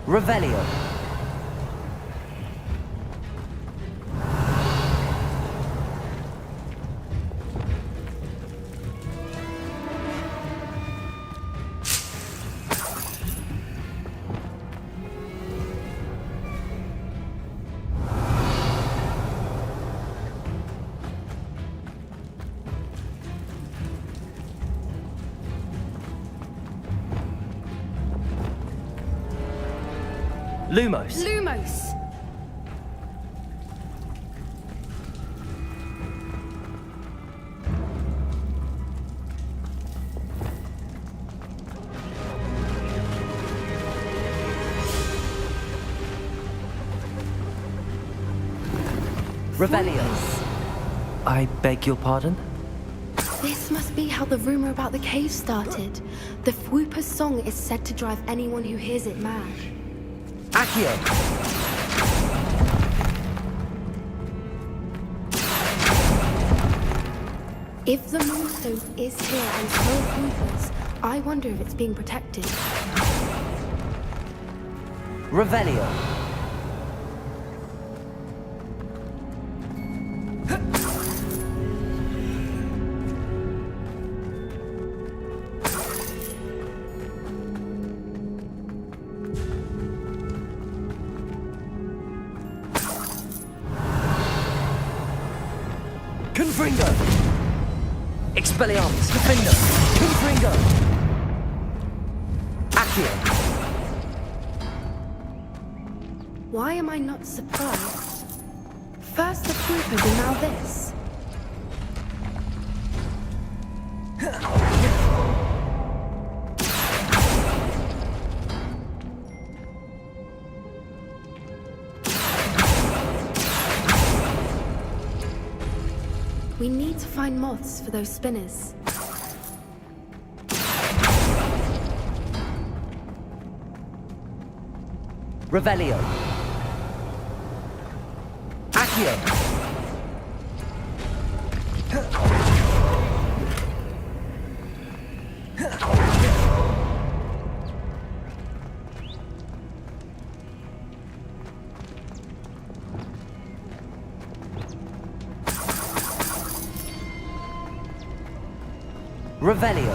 Revelio. Lumos. Lumos. Revelio. I beg your pardon? This must be how the rumor about the cave started. The Fwooper's song is said to drive anyone who hears it mad. Accio. If the Moonstone is here and so are Fwoopers, I wonder if it's being protected. Revelio. Confringo! Expelliarmus! Defender! Confringo! Accio! Why am I not surprised? First the Fwoopers and now this. We need to find moths for those spinners. Revelio. Accio. Revelio.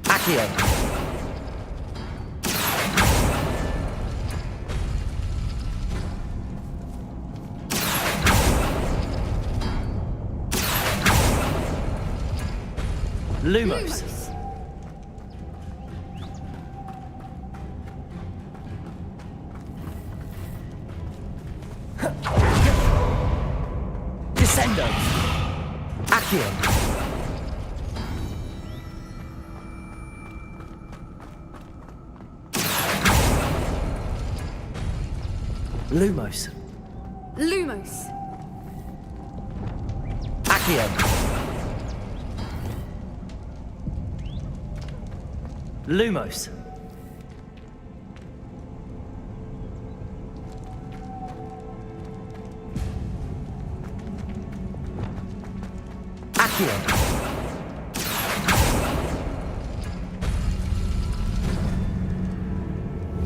Accio. Lumos. Descendo. Accio. Lumos. Lumos. Accio. Lumos. Accio.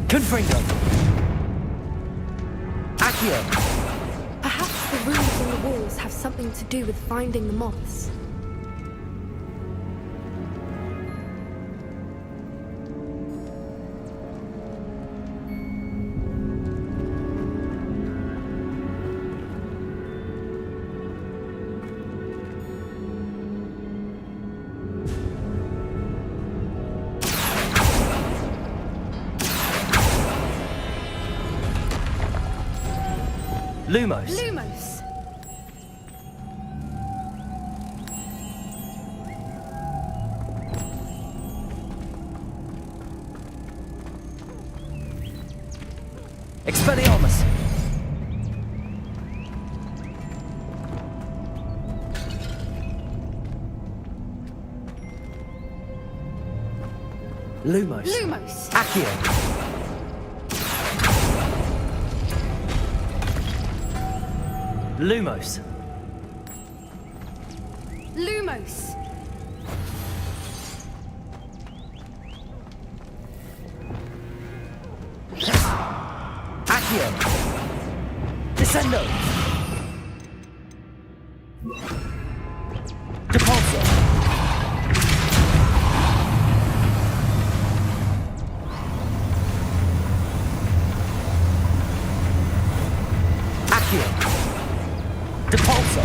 Confringo. Accio. Perhaps the runes on the walls have something to do with finding the moths. Lumos. Lumos. Expelliarmus. Lumos. Lumos. Accio. Lumos. Lumos. Accio. Descendo. Depulso. Accio. Depulso.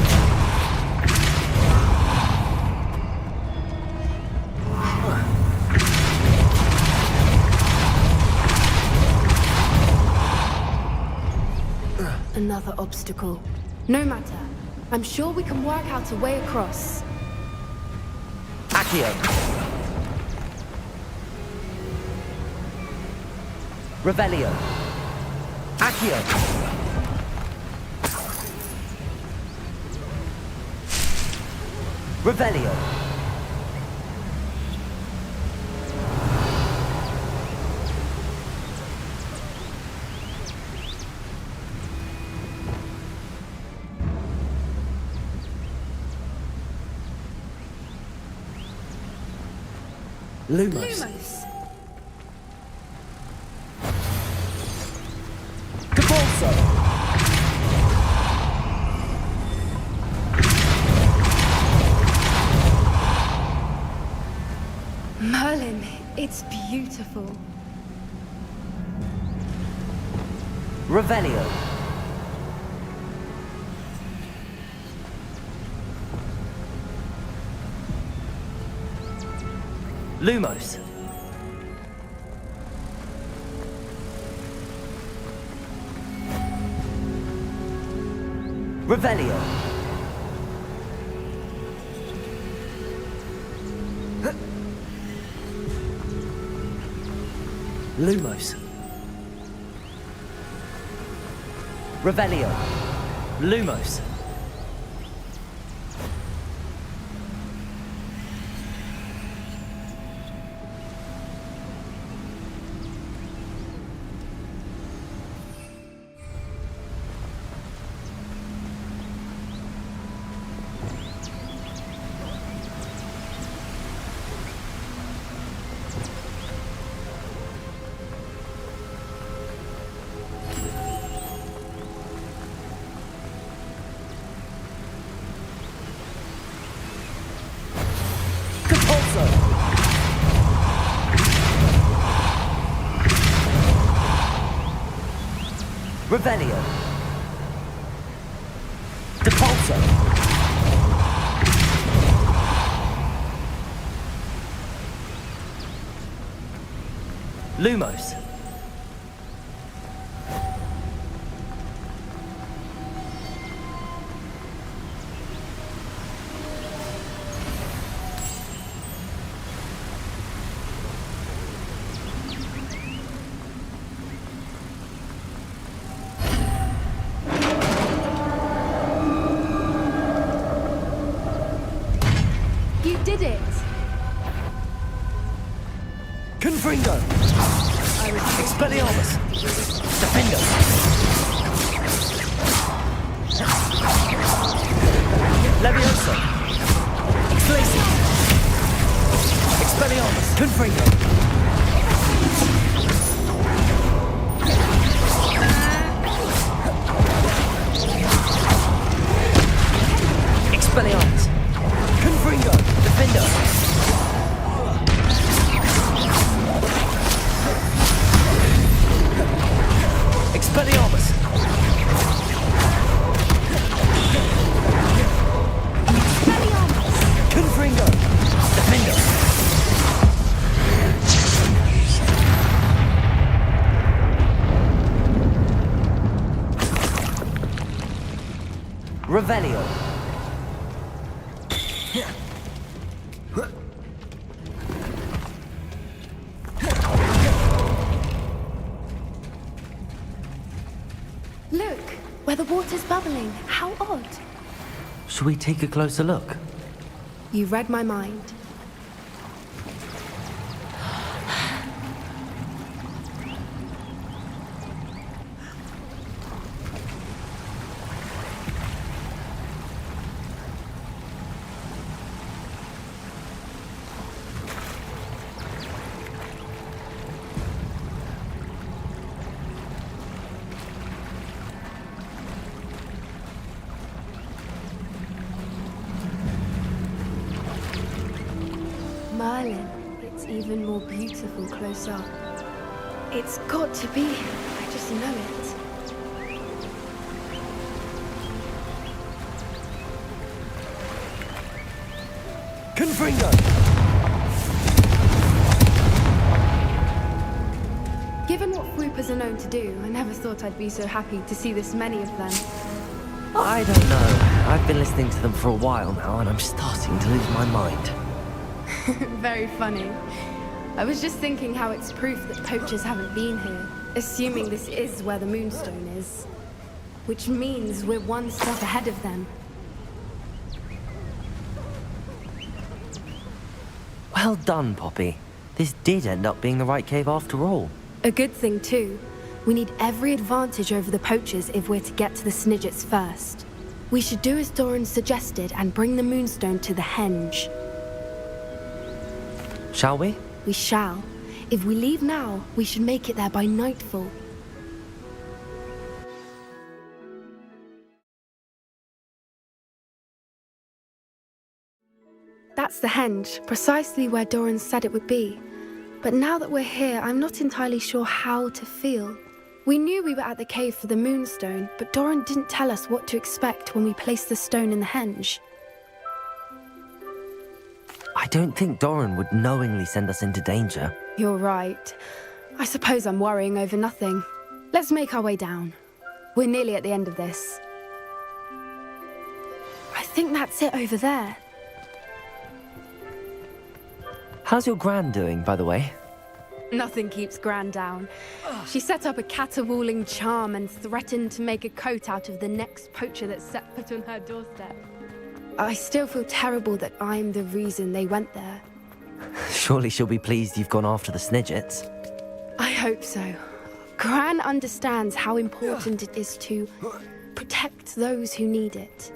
Another obstacle. No matter. I'm sure we can work out a way across. Accio. Revelio. Accio. Revelio. Lumos. Lumos. Depulso. Merlin, it's beautiful. Revelio. Lumos. Revelio. Lumos. Revelio. Lumos. Depulso. Revelio. Depulso. Lumos. You did it! Confringo. Expelliarmus. Defendo. Levioso. Exclasi. Expelliarmus. Confringo. Expelliarmus. Confringo. Defendo. Expelliarmus. Confringo. Defendo. Revelio. Look, where the water's bubbling. How odd. Should we take a closer look? You read my mind. even more beautiful close up. It's got to be. I just know it. Confringo! Given what swoopers are known to do, I never thought I'd be so happy to see this many of them. I don't know. I've been listening to them for a while now, and I'm starting to lose my mind. Very funny. I was just thinking how it's proof that poachers haven't been here, assuming this is where the Moonstone is. Which means we're one step ahead of them. Well done, Poppy. This did end up being the right cave after all. A good thing too. We need every advantage over the poachers if we're to get to the Snidgets first. We should do as Doran suggested and bring the Moonstone to the henge. Shall we? We shall. If we leave now, we should make it there by nightfall. That's the henge, precisely where Doran said it would be. But now that we're here, I'm not entirely sure how to feel. We knew we were at the cave for the Moonstone, but Doran didn't tell us what to expect when we placed the stone in the henge. I don't think Doran would knowingly send us into danger. You're right. I suppose I'm worrying over nothing. Let's make our way down. We're nearly at the end of this. I think that's it over there. How's your gran doing, by the way? Nothing keeps Gran down. She set up a caterwauling charm and threatened to make a coat out of the next poacher that set foot on her doorstep. I still feel terrible that I'm the reason they went there. Surely she'll be pleased you've gone after the Snidgets. I hope so. Gran understands how important it is to protect those who need it.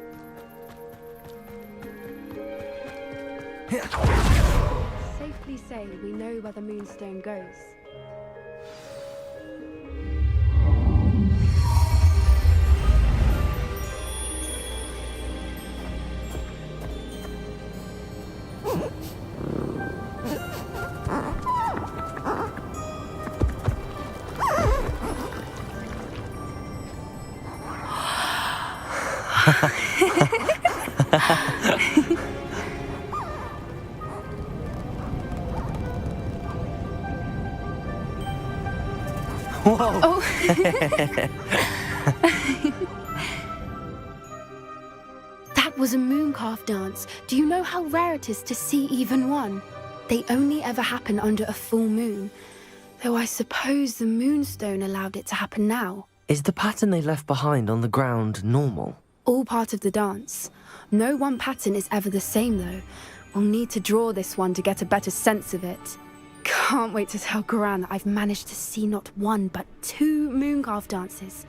Safely say we know where the Moonstone goes. Whoa! Oh. That was a mooncalf dance. Do you know how rare it is to see even one? They only ever happen under a full moon. Though I suppose the Moonstone allowed it to happen now. Is the pattern they left behind on the ground normal? All part of the dance. No one pattern is ever the same though. We'll need to draw this one to get a better sense of it. Can't wait to tell Gran that I've managed to see not one but 2 mooncalf dances.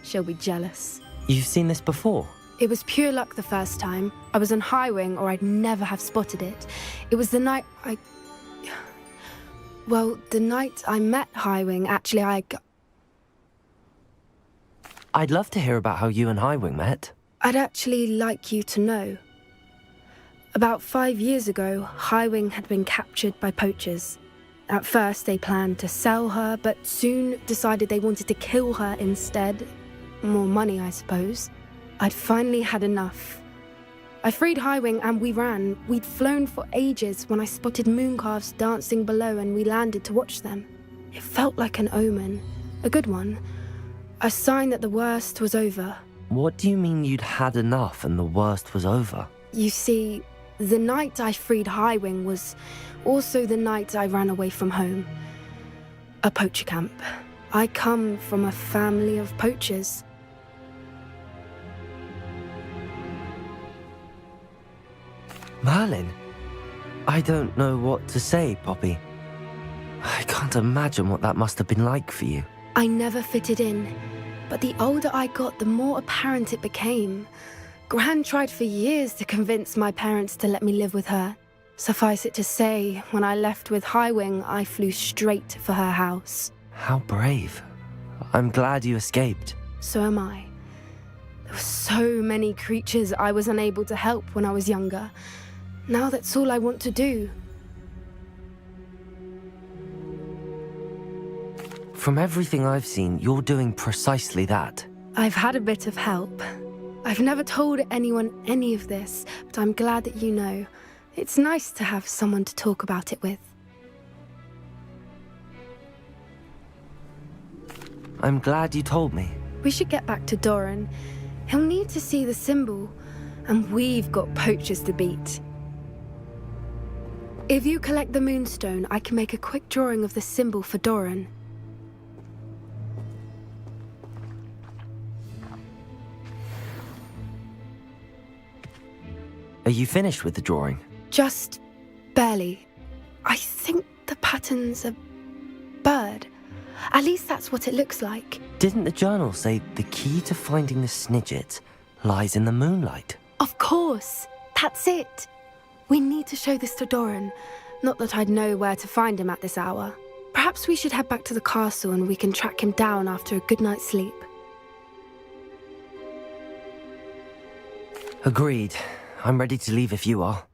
She'll be jealous. You've seen this before? It was pure luck the first time. I was on Highwing or I'd never have spotted it. It was the night the night I met Highwing, actually I'd love to hear about how you and Highwing met. I'd actually like you to know. About 5 years ago, Highwing had been captured by poachers. At first, they planned to sell her, but soon decided they wanted to kill her instead. More money, I suppose. I'd finally had enough. I freed Highwing and we ran. We'd flown for ages when I spotted mooncalves dancing below and we landed to watch them. It felt like an omen. A good one. A sign that the worst was over. What do you mean you'd had enough and the worst was over? You see, the night I freed Highwing was also the night I ran away from home. A poacher camp. I come from a family of poachers. Merlin? I don't know what to say, Poppy. I can't imagine what that must have been like for you. I never fitted in, but the older I got, the more apparent it became. Gran tried for years to convince my parents to let me live with her. Suffice it to say, when I left with Highwing, I flew straight for her house. How brave. I'm glad you escaped. So am I. There were so many creatures I was unable to help when I was younger. Now that's all I want to do. From everything I've seen, you're doing precisely that. I've had a bit of help. I've never told anyone any of this, but I'm glad that you know. It's nice to have someone to talk about it with. I'm glad you told me. We should get back to Doran. He'll need to see the symbol, and we've got poachers to beat. If you collect the moonstone, I can make a quick drawing of the symbol for Doran. Are you finished with the drawing? Just barely. I think the pattern's a bird. At least that's what it looks like. Didn't the journal say the key to finding the Snidget lies in the moonlight? Of course. That's it. We need to show this to Doran. Not that I'd know where to find him at this hour. Perhaps we should head back to the castle and we can track him down after a good night's sleep. Agreed. I'm ready to leave if you are.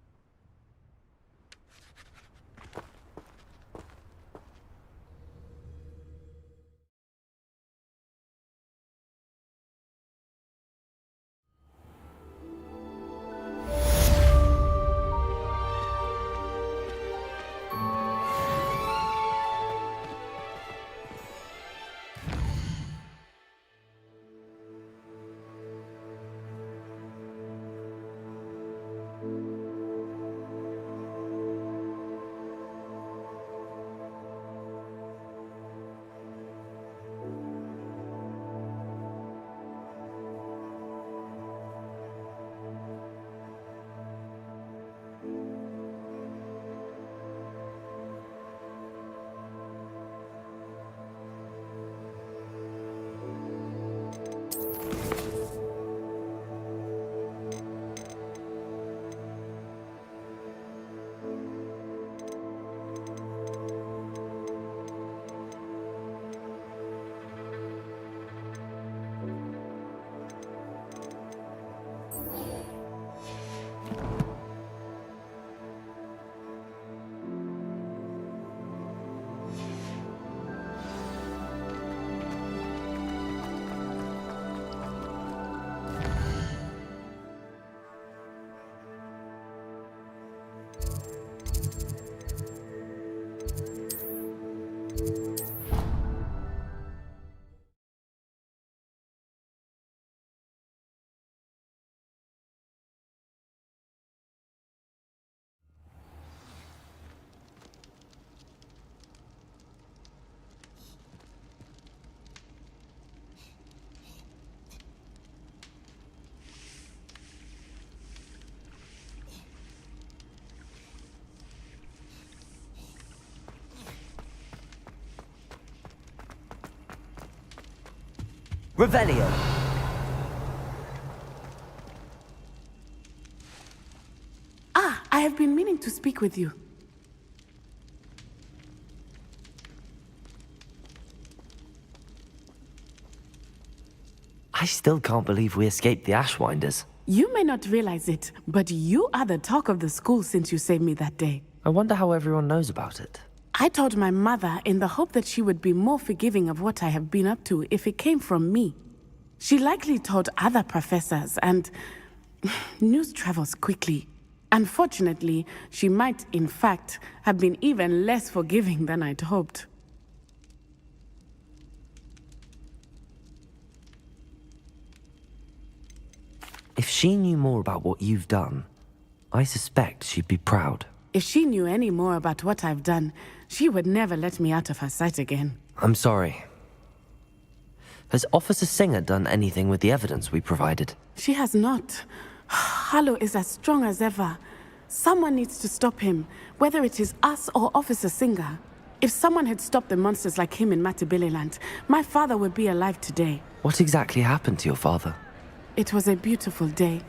Revelio! Ah, I have been meaning to speak with you. I still can't believe we escaped the Ashwinders. You may not realize it, but you are the talk of the school since you saved me that day. I wonder how everyone knows about it. I told my mother in the hope that she would be more forgiving of what I have been up to if it came from me. She likely told other professors, and news travels quickly. Unfortunately, she might, in fact, have been even less forgiving than I'd hoped. If she knew more about what you've done, I suspect she'd be proud. If she knew any more about what I've done, she would never let me out of her sight again. I'm sorry. Has Officer Singer done anything with the evidence we provided? She has not. Harlow is as strong as ever. Someone needs to stop him, whether it is us or Officer Singer. If someone had stopped the monsters like him in Matabeleland, my father would be alive today. What exactly happened to your father? It was a beautiful day.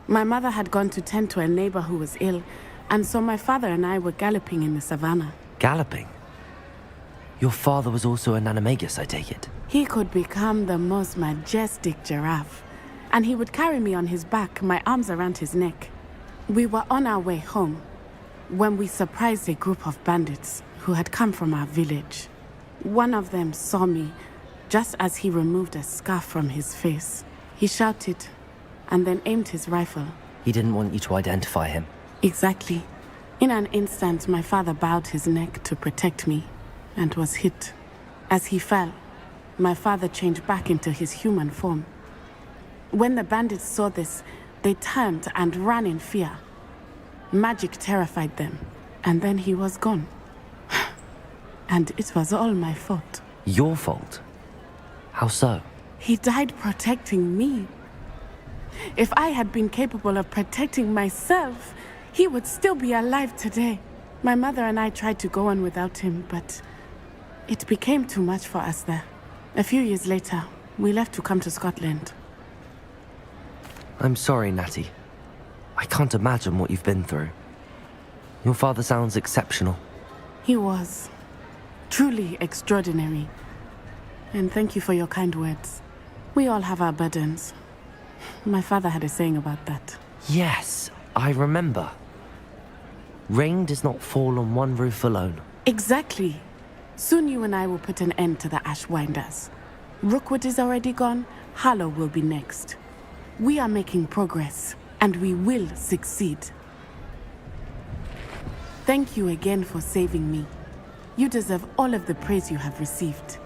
My mother had gone to tend to a neighbor who was ill, and so my father and I were galloping in the savannah. Galloping? Your father was also an animagus, I take it? He could become the most majestic giraffe, and he would carry me on his back, my arms around his neck. We were on our way home when we surprised a group of bandits who had come from our village. One of them saw me just as he removed a scarf from his face. He shouted and then aimed his rifle. He didn't want you to identify him. Exactly. In an instant, my father bowed his neck to protect me and was hit. As he fell, my father changed back into his human form. When the bandits saw this, they turned and ran in fear. Magic terrified them, and then he was gone. And it was all my fault. Your fault? How so? He died protecting me. If I had been capable of protecting myself, he would still be alive today. My mother and I tried to go on without him, but it became too much for us there. A few years later, we left to come to Scotland. I'm sorry, Natty. I can't imagine what you've been through. Your father sounds exceptional. He was truly extraordinary. And thank you for your kind words. We all have our burdens. My father had a saying about that. Yes, I remember. Rain does not fall on one roof alone. Exactly. Soon you and I will put an end to the Ashwinders. Rookwood is already gone. Harlow will be next. We are making progress, and we will succeed. Thank you again for saving me. You deserve all of the praise you have received.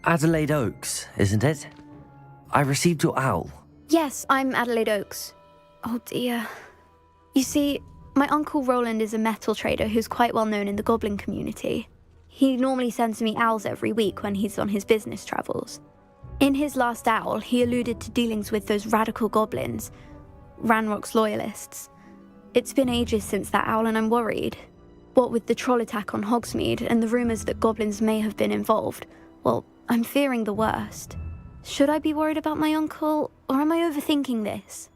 Adelaide Oaks, isn't it? I received your owl. Yes, I'm Adelaide Oaks. Oh dear. You see, my Uncle Roland is a metal trader who's quite well known in the goblin community. He normally sends me owls every week when he's on his business travels. In his last owl, he alluded to dealings with those radical goblins, Ranrock's loyalists. It's been ages since that owl and I'm worried. What with the troll attack on Hogsmeade and the rumours that goblins may have been involved, well, I'm fearing the worst. Should I be worried about my uncle, or am I overthinking this?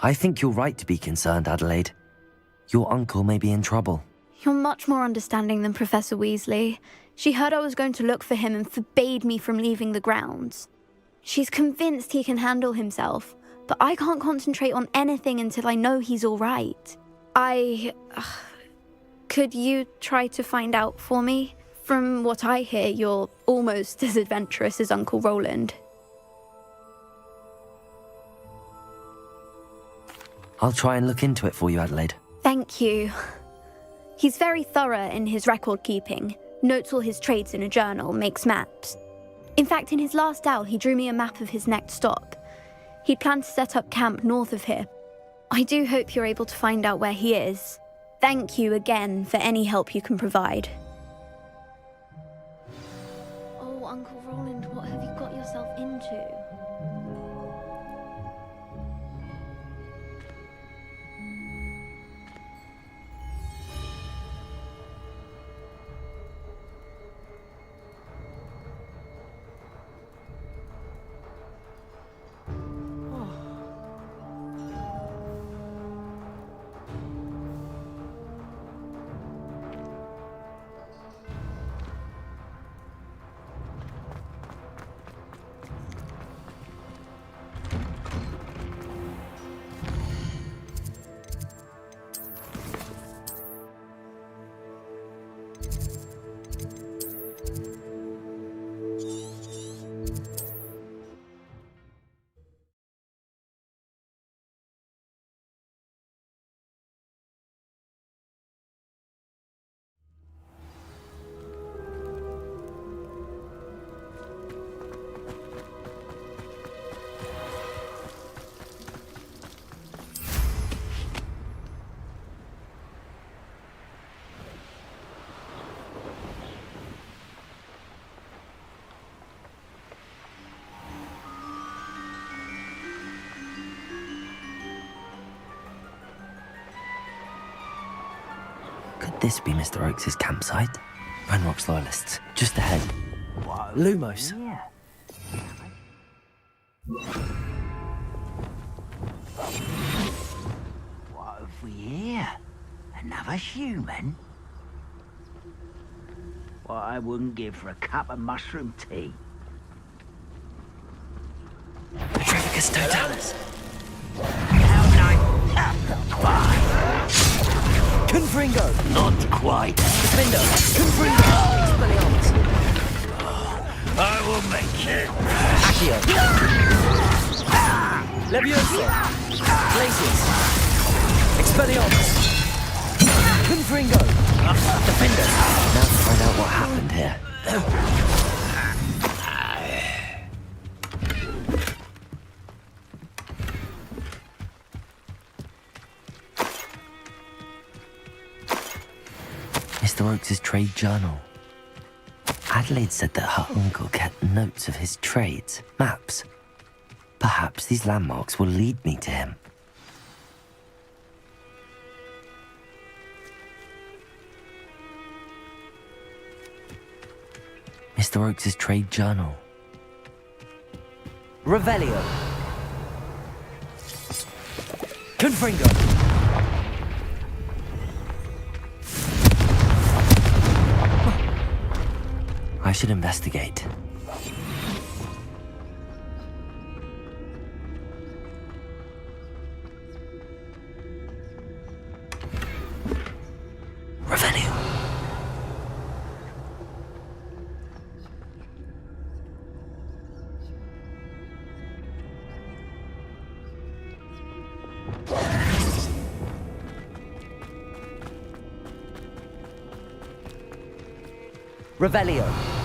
I think you're right to be concerned, Adelaide. Your uncle may be in trouble. You're much more understanding than Professor Weasley. She heard I was going to look for him and forbade me from leaving the grounds. She's convinced he can handle himself, but I can't concentrate on anything until I know he's all right. Could you try to find out for me? From what I hear, you're almost as adventurous as Uncle Roland. I'll try and look into it for you, Adelaide. Thank you. He's very thorough in his record keeping, notes all his trades in a journal, makes maps. In fact, in his last owl, he drew me a map of his next stop. He'd planned to set up camp north of here. I do hope you're able to find out where he is. Thank you again for any help you can provide. Oh, Uncle Roland, what have you got yourself into? Could this be Mr. Oakes' campsite? Ranrock's loyalists, just ahead. Lumos. Yeah. What have we here? Another human? What I wouldn't give for a cup of mushroom tea. Petrificus totalis. Confringo. Not quite. Defendo. Confringo. Expelliarmus. I will make it. Accio. Levioso. Glacius. Expelliarmus. Confringo. Defender. Now to find out what happened here. Mr. Oakes' trade journal. Adelaide said that her uncle kept notes of his trades, maps. Perhaps these landmarks will lead me to him. Mr. Oakes' trade journal. Revelio. Confringo. I should investigate. Revelio. Revelio.